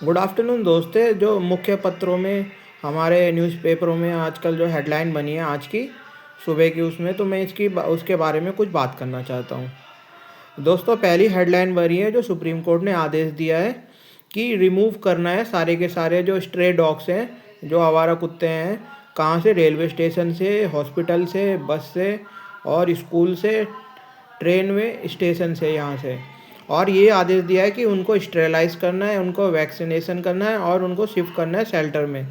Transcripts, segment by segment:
Good afternoon दोस्तों। जो मुख्य पत्रों में हमारे न्यूज़पेपरों में आजकल जो हेडलाइन बनी है आज की सुबह की, उसमें तो मैं उसके बारे में कुछ बात करना चाहता हूँ। दोस्तों, पहली हेडलाइन बनी है जो सुप्रीम कोर्ट ने आदेश दिया है कि रिमूव करना है सारे के सारे जो स्ट्रे डॉग्स हैं, जो आवारा कुत्ते हैं। कहाँ से? रेलवे स्टेशन से, हॉस्पिटल से, बस से और स्कूल से, ट्रेन में, स्टेशन से, यहाँ से। और ये आदेश दिया है कि उनको स्टेरलाइज करना है, उनको वैक्सीनेशन करना है और उनको शिफ्ट करना है शेल्टर में।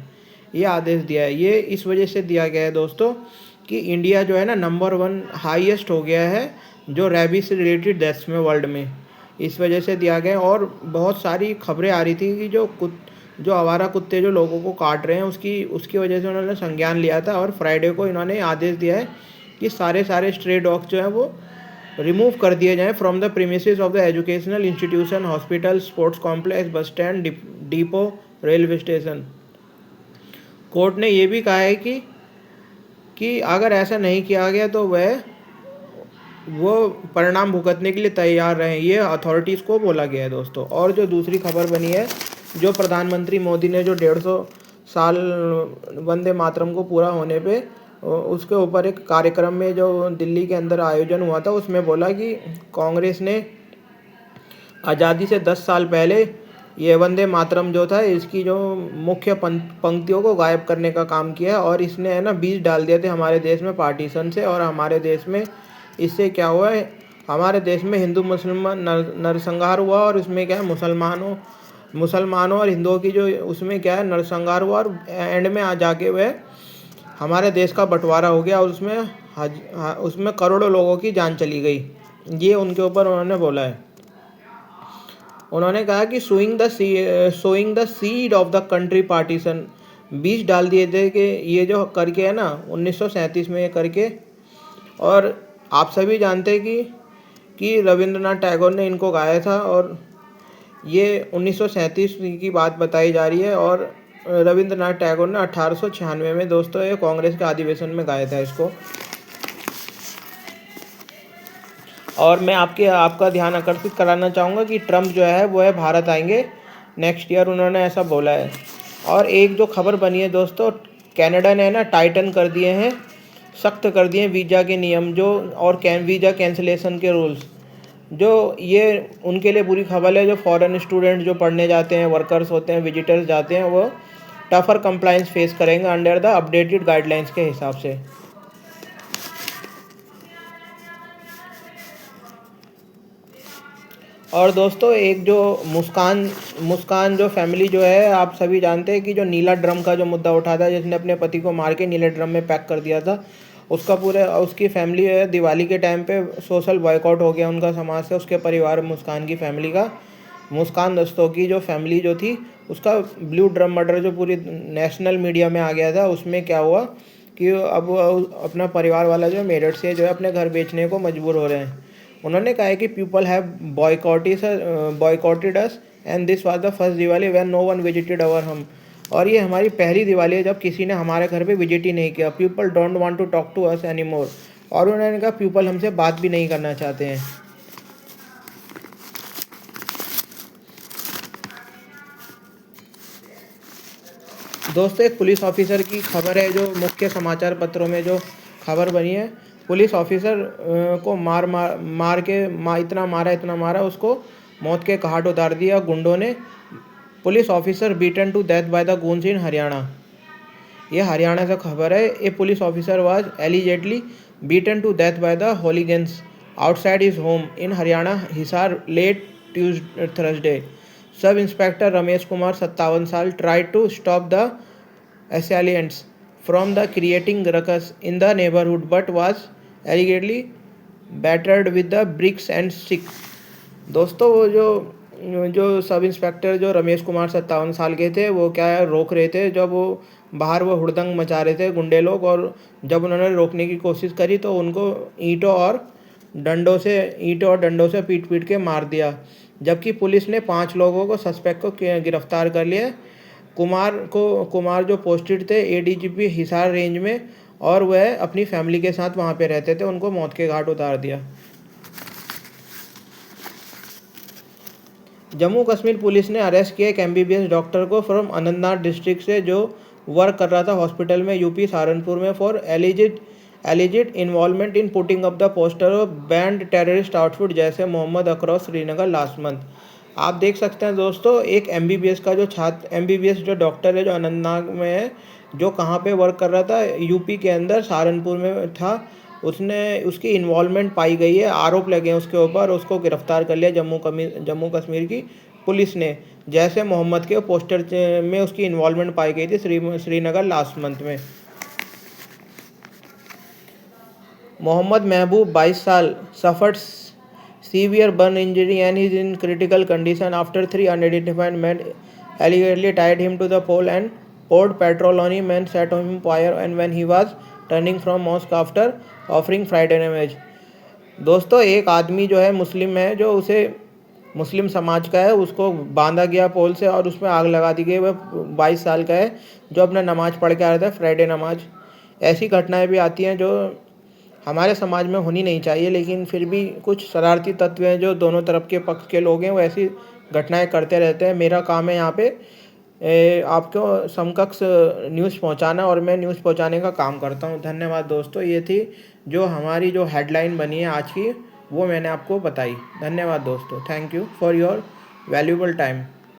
ये आदेश दिया है। ये इस वजह से दिया गया है दोस्तों कि इंडिया जो है ना नंबर 1 हाईएस्ट हो गया है जो रेबीज से रिलेटेड डेथ्स में वर्ल्ड में। इस वजह से दिया गया है। और बहुत सारी खबरें आ रही थी कि जो आवारा कुत्ते जो लोगों को काट रहे हैं उसकी वजह से उन्होंने संज्ञान लिया था। और फ्राइडे को इन्होंने आदेश दिया है कि सारे स्ट्रे डॉग्स जो हैं वो रिमूव कर दिए जाएं from the premises of the educational institution, hospital, sports complex, bus stand, depot, railway station. Court ने ये भी कहा है कि अगर ऐसा नहीं किया गया तो वो परिणाम भुगतने के लिए तैयार रहें। ये अथॉरिटीज़ को बोला गया है दोस्तों। और जो दूसरी खबर बनी है, जो प्रधानमंत्री मोदी ने जो 150 साल वंदे मातरम को पूरा होने पे उसके ऊपर एक कार्यक्रम में जो दिल्ली के अंदर आयोजन हुआ था, उसमें बोला कि कांग्रेस ने आज़ादी से 10 साल पहले ये वंदे मातरम जो था इसकी जो मुख्य पंक्तियों को गायब करने का काम किया है। और इसने है ना बीज डाल दिए थे हमारे देश में पार्टीशन से। और हमारे देश में इससे क्या हुआ है, हमारे देश में हिंदू मुसलमान नरसंहार हुआ। और उसमें क्या है, मुसलमानों और हिंदुओं की जो उसमें क्या है नरसंहार हुआ। और एंड में आ जाके वह हमारे देश का बंटवारा हो गया और उसमें करोड़ों लोगों की जान चली गई। ये उनके ऊपर उन्होंने बोला है। उन्होंने कहा कि sowing the seed of the country partition, बीज डाल दिए थे कि ये जो करके है ना 1937 में ये करके। और आप सभी जानते हैं कि रविंद्रनाथ टैगोर ने इनको गाया था। और ये 1937 की बात बताई जा रही है। और रविंद्रनाथ टैगोर ने 1896 में दोस्तों ये कांग्रेस के अधिवेशन में गाया था इसको। और मैं आपका ध्यान आकर्षित कराना चाहूँगा कि ट्रम्प जो है वो है भारत आएंगे नेक्स्ट ईयर, उन्होंने ऐसा बोला है। और एक जो खबर बनी है दोस्तों, कनाडा ने ना टाइटन कर दिए हैं, सख्त कर दिए हैं वीज़ा के नियम जो, और वीज़ा कैंसिलेशन के रूल्स जो। ये उनके लिए बुरी खबर है जो फॉरेन स्टूडेंट जो पढ़ने जाते हैं, वर्कर्स होते हैं, विजिटर्स जाते हैं, वो टफर कंप्लाइंस फेस करेंगे अंडर द अपडेटेड गाइडलाइंस के हिसाब से। और दोस्तों, एक जो मुस्कान जो फैमिली जो है, आप सभी जानते हैं कि जो नीला ड्रम का जो मुद्दा उठा था, जिसने अपने पति को मार के नीले ड्रम में पैक कर दिया था, उसकी फैमिली है दिवाली के टाइम पे सोशल बॉयकॉट हो गया उनका समाज से, उसके परिवार मुस्कान की फैमिली का। मुस्कान दोस्तों की जो फैमिली जो थी उसका ब्लू ड्रम मर्डर जो पूरी नेशनल मीडिया में आ गया था, उसमें क्या हुआ कि अब वो अपना परिवार वाला जो मेरठ से जो है अपने घर बेचने को मजबूर हो रहे हैं। उन्होंने कहा है कि people have boycotted us and this was the first Diwali when no one visited our home. और ये हमारी पहली दिवाली है जब किसी ने हमारे घर पे विजिट ही नहीं किया। People don't want to talk to us any more. और उन्होंने कहा पीपल हमसे बात भी नहीं करना चाहते हैं। दोस्तों, एक पुलिस ऑफिसर की खबर है जो मुख्य समाचार पत्रों में जो खबर बनी है। पुलिस ऑफिसर को इतना मारा उसको मौत के घाट उतार दिया गुंडों ने। Police officer beaten to death by the goons in Haryana. ये हरियाणा से खबर है। A police officer was allegedly beaten to death by the hooligans outside his home in Haryana Hisar late Thursday. Sub inspector Ramesh Kumar 57 साल tried to stop the assailants from the creating ruckus in the neighborhood but was allegedly battered with the bricks and sticks। दोस्तों, वो जो sub inspector जो रमेश कुमार 57 साल के थे, वो क्या है रोक रहे थे जब वो बाहर वो हुड़दंग मचा रहे थे गुंडे लोग। और जब उन्होंने रोकने की कोशिश करी तो उनको ईंटों और डंडों से पीट पीट के मार दिया। जबकि पुलिस ने 5 लोगों को सस्पेक्ट को गिरफ्तार कर लिया। कुमार जो पोस्टेड थे एडीजीपी हिसार रेंज में, और वह अपनी फैमिली के साथ वहाँ पे रहते थे, उनको मौत के घाट उतार दिया। जम्मू कश्मीर पुलिस ने अरेस्ट किया एक एमबीबीएस डॉक्टर को फ्रॉम अनंतनाग डिस्ट्रिक्ट से, जो वर्क कर रहा था हॉस्पिटल में यूपी सहारनपुर में, for alleged involvement in putting up the poster of banned terrorist outfit जैसे Mohammad across Srinagar last month. आप देख सकते हैं दोस्तों, एक एमबीबीएस का जो छात्र, एमबीबीएस जो डॉक्टर है जो अनंतनाग में है, जो कहाँ पे वर्क कर रहा था, यूपी के अंदर सहारनपुर में था, उसने उसकी इन्वॉल्वमेंट पाई गई है, आरोप लगे हैं उसके ऊपर, उसको गिरफ्तार कर लिया जम्मू कश्मीर की पुलिस ने। जैसे मोहम्मद के पोस्टर में उसकी इन्वॉल्वमेंट पाई गई थी श्रीनगर लास्ट मंथ में। मोहम्मद महबूब 22 साल suffered severe burn injury and is in critical condition after 3 unidentified men allegedly tied him to the pole and poured petrol on him and set him fire and when he was turning from mosque after offering Friday namaz। दोस्तों, एक आदमी जो है मुस्लिम है, जो उसे मुस्लिम समाज का है, उसको बांधा गया पोल से और उसमें आग लगा दी गई। वह 22 साल का है, जो अपना नमाज पढ़ के आ रहा था, फ्राइडे नमाज। ऐसी घटनाएं भी आती हैं जो हमारे समाज में होनी नहीं चाहिए, लेकिन फिर भी कुछ शरारती तत्व हैं जो दोनों तरफ के पक्ष के लोग हैं, वो ऐसी घटनाएं करते रहते हैं। मेरा काम है यहाँ पे आपको समकक्ष न्यूज़ पहुँचाना, और मैं न्यूज़ पहुँचाने का काम करता हूँ। धन्यवाद दोस्तों, ये थी जो हमारी जो हेडलाइन बनी है आज की, वो मैंने आपको बताई। धन्यवाद दोस्तों, thank you for your valuable time.